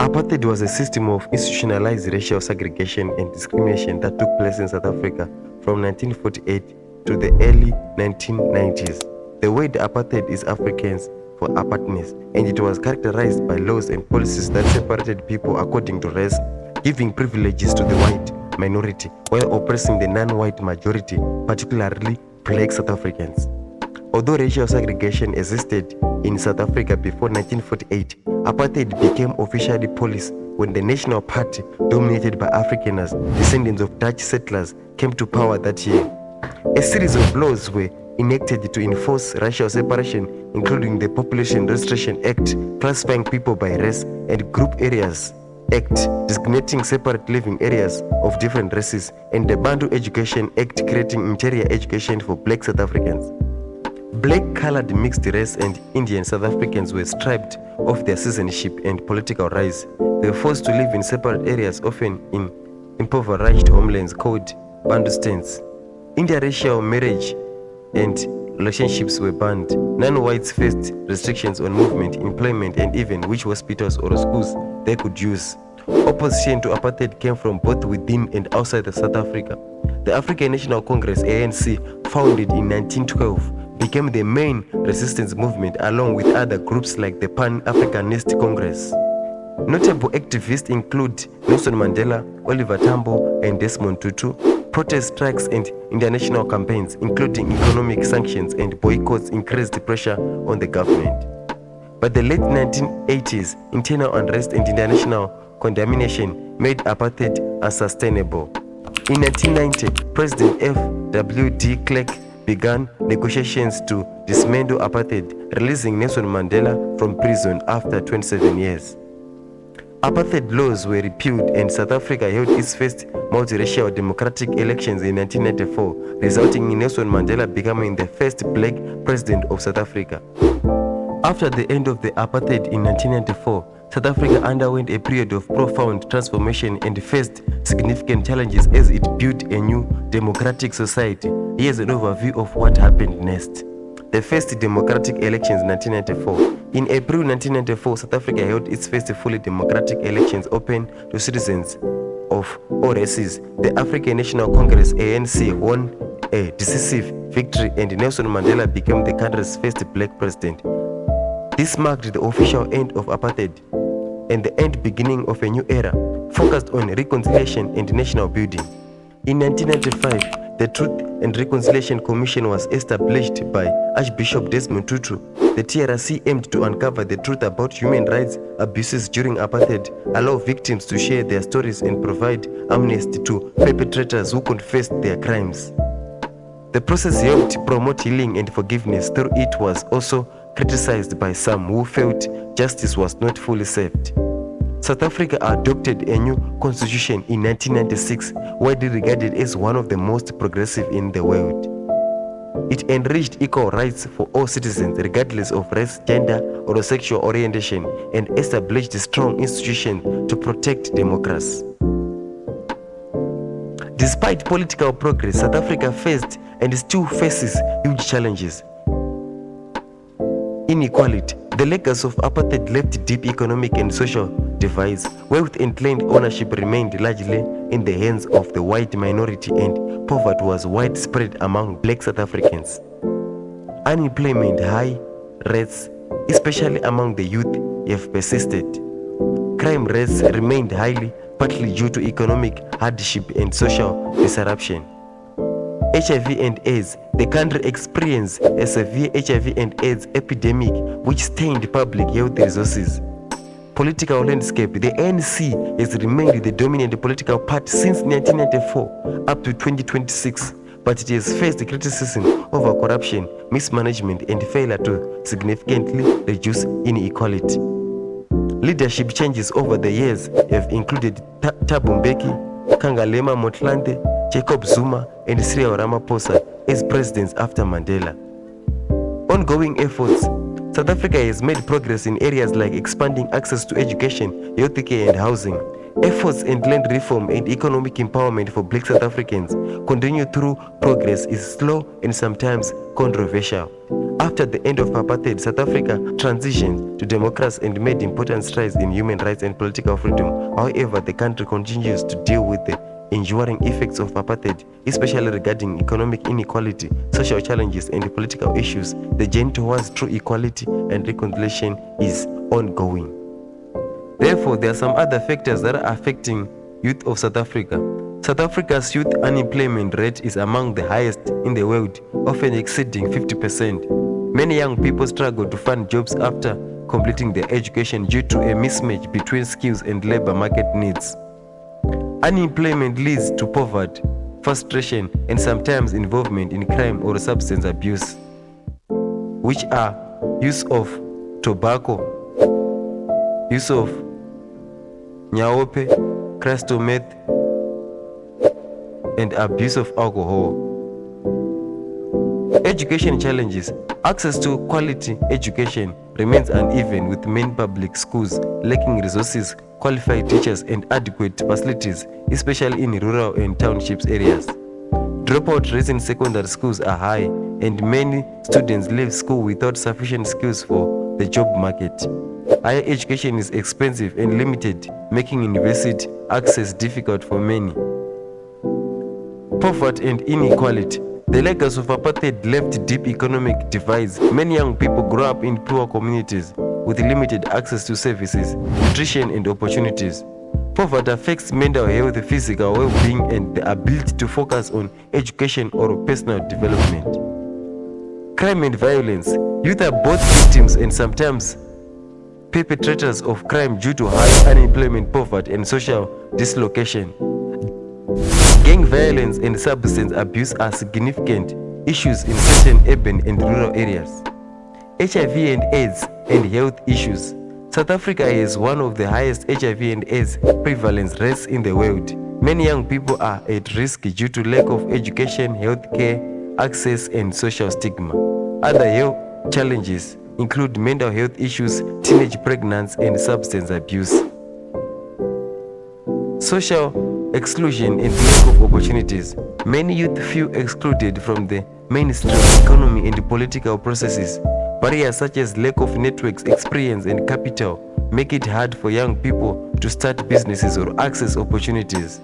Apartheid was a system of institutionalized racial segregation and discrimination that took place in South Africa from 1948 to the early 1990s. The word apartheid is Afrikaans for apartness, and it was characterized by laws and policies that separated people according to race, giving privileges to the white minority while oppressing the non-white majority, particularly black South Africans. Although racial segregation existed in South Africa before 1948, apartheid became officially police when the National Party, dominated by Afrikaners, descendants of Dutch settlers, came to power that year. A series of laws were enacted to enforce racial separation, including the Population Registration Act, classifying people by race, and Group Areas Act, designating separate living areas of different races, and the Bantu Education Act, creating interior education for black South Africans. Black, colored, mixed race, and Indian South Africans were stripped of their citizenship and political rights. They were forced to live in separate areas, often in impoverished homelands called Bantustans. Interracial marriage and relationships were banned. Non-whites faced restrictions on movement, employment, and even which hospitals or schools they could use. Opposition to apartheid came from both within and outside of South Africa. The African National Congress, ANC, founded in 1912, became the main resistance movement along with other groups like the Pan-Africanist Congress. Notable activists include Nelson Mandela, Oliver Tambo, and Desmond Tutu. Protest strikes and international campaigns, including economic sanctions and boycotts, increased pressure on the government. By the late 1980s, internal unrest and international condemnation made apartheid unsustainable. In 1990, President F.W.D. Klerk began negotiations to dismantle apartheid, releasing Nelson Mandela from prison after 27 years. Apartheid laws were repealed and South Africa held its first multiracial democratic elections in 1994, resulting in Nelson Mandela becoming the first black president of South Africa. After the end of the apartheid in 1994, South Africa underwent a period of profound transformation and faced significant challenges as it built a new democratic society. Here's an overview of what happened next. The first democratic elections in 1994. In April 1994, South Africa held its first fully democratic elections open to citizens of all races. The African National Congress, ANC, won a decisive victory and Nelson Mandela became the country's first black president. This marked the official end of apartheid and the beginning of a new era, focused on reconciliation and national building. In 1995, the Truth and Reconciliation Commission was established by Archbishop Desmond Tutu. The TRC aimed to uncover the truth about human rights abuses during apartheid, allow victims to share their stories, and provide amnesty to perpetrators who confessed their crimes. The process helped promote healing and forgiveness, though it was also criticized by some who felt justice was not fully served. South Africa adopted a new constitution in 1996, widely regarded as one of the most progressive in the world. It enriched equal rights for all citizens, regardless of race, gender, or sexual orientation, and established a strong institution to protect democracy. Despite political progress, South Africa faced and still faces huge challenges. Inequality. The legacy of apartheid left deep economic and social divides. Wealth and land ownership remained largely in the hands of the white minority, and poverty was widespread among black South Africans. Unemployment high rates, especially among the youth, have persisted. Crime rates remained high, partly due to economic hardship and social disruption. HIV and AIDS. The country experienced a severe HIV and AIDS epidemic which strained public health resources. Political landscape. The ANC has remained the dominant political party since 1994 up to 2026, but it has faced criticism over corruption, mismanagement, and failure to significantly reduce inequality. Leadership changes over the years have included Thabo Mbeki, Kangalema Motlanthe, Jacob Zuma, and Cyril Ramaphosa as presidents after Mandela. Ongoing efforts. South Africa has made progress in areas like expanding access to education, healthcare, and housing. Efforts in land reform and economic empowerment for black South Africans continue through progress is slow and sometimes controversial. After the end of apartheid, South Africa transitioned to democracy and made important strides in human rights and political freedom. However, the country continues to deal with the enduring effects of apartheid, especially regarding economic inequality, social challenges, and political issues. The journey towards true equality and reconciliation is ongoing. Therefore, there are some other factors that are affecting youth of South Africa. South Africa's youth unemployment rate is among the highest in the world, often exceeding 50%. Many young people struggle to find jobs after completing their education due to a mismatch between skills and labor market needs. Unemployment leads to poverty, frustration, and sometimes involvement in crime or substance abuse, which are use of tobacco, use of nyaope, crystal meth, and abuse of alcohol. Education challenges. Access to quality education remains uneven, with many public schools lacking resources, qualified teachers, and adequate facilities, especially in rural and townships areas. Dropout rates in secondary schools are high, and many students leave school without sufficient skills for the job market. Higher education is expensive and limited, making university access difficult for many. Poverty and inequality. The legacy of apartheid left deep economic divides. Many young people grow up in poor communities with limited access to services, nutrition, and opportunities. Poverty affects mental health, physical well-being, and the ability to focus on education or personal development. Crime and violence. Youth are both victims and sometimes perpetrators of crime due to high unemployment, poverty, and social dislocation. Gang violence and substance abuse are significant issues in certain urban and rural areas. HIV and AIDS and health issues. South Africa has one of the highest HIV and AIDS prevalence rates in the world. Many young people are at risk due to lack of education, healthcare access, and social stigma. Other health challenges include mental health issues, teenage pregnancy, and substance abuse. Social exclusion and lack of opportunities. Many youth feel excluded from the mainstream economy and political processes. Barriers such as lack of networks, experience, and capital make it hard for young people to start businesses or access opportunities.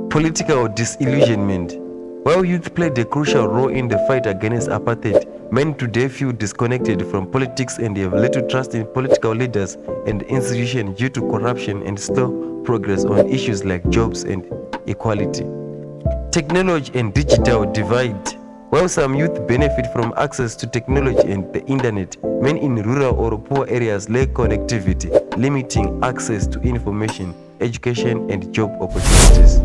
Political disillusionment. While youth played a crucial role in the fight against apartheid, many today feel disconnected from politics and have little trust in political leaders and institutions due to corruption and slow progress on issues like jobs and equality. Technology and digital divide. While some youth benefit from access to technology and the internet, many in rural or poor areas lack connectivity, limiting access to information, education, and job opportunities.